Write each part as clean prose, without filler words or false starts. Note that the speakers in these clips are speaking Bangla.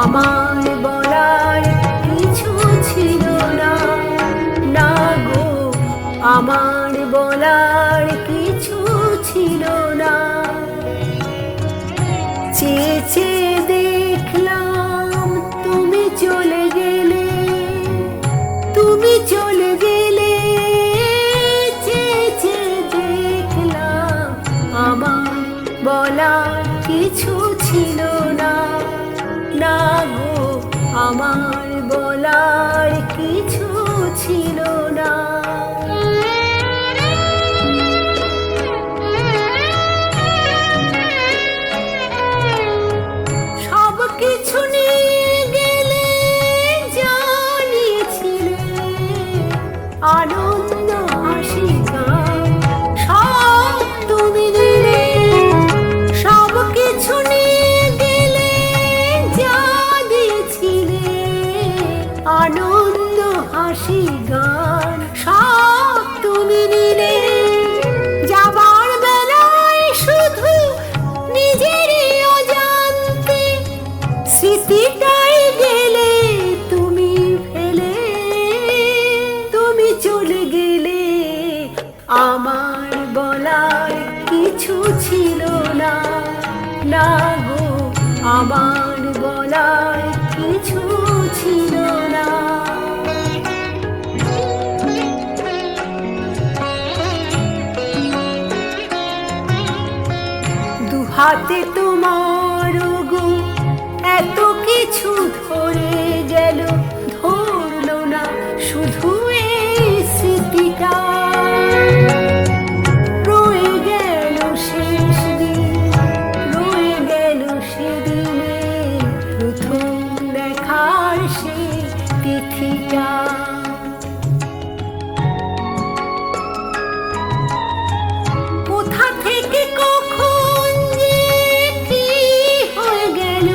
আমার বলার কিছু ছিল না, না গো, আমার বলার কিছু ছিল না। চেয়ে চেয়ে দেখলাম তুমি চলে গেলে, তুমি চলে গেলে। চেয়ে চেয়ে দেখলাম আমার বলার কিছু ছিল না, না গো, আমার বলার কিছু ছিল না। সব কিছু নিয়ে গেলে জানিয়েছিলে, আনন্দ হাসি গান সব তুমি দিলে। সব কিছু নিয়ে গেলে জানিয়েছিলে, আনন্দ হাসি গান সব তুমি নিলে। যাবার বেলায় শুধু নিজেরই অজান্তে স্মৃতিটাই গেলে তুমি ফেলে, তুমি চলে গেলে। আমার বলার কিছু ছিল না, না গো, আমার বলার কিছু ছিল না। দুহাতে তোমার গো এত কিছু ধরে গেল, ধরলো না শুধু এই স্মৃতিটা। রয়ে গেল শেষ দিন, রয়ে গেল সেদিনে প্রথম দেখার সেই তিথিটা। কোথা থেকে কখন যে কি হয়ে গেল,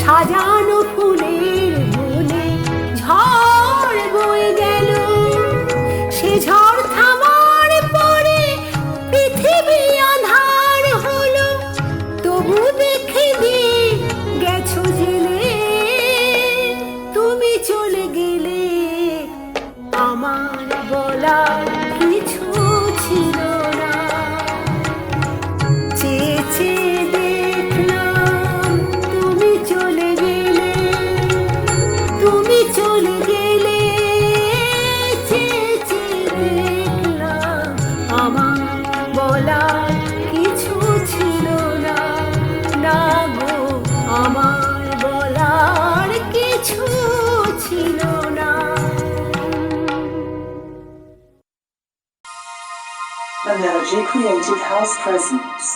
সাজানো ফুলের বনে ঝড় বয়ে গেল। সে ঝড় থামার পরে পৃথিবী আঁধার হলো, তবু দেখে দিয়ে গেছো জেলে। তুমি চলে গেলে, আমার বলার কিছু ছিল না। চেয়ে চেয়ে দেখলাম তুমি চলে গেলে, তুমি চলে গেলে। চেয়ে চেয়ে দেখলাম আমার বলার কিছু ছিল না, না গো, আমার বলার কিছু ছিল না। Energy Creative House presents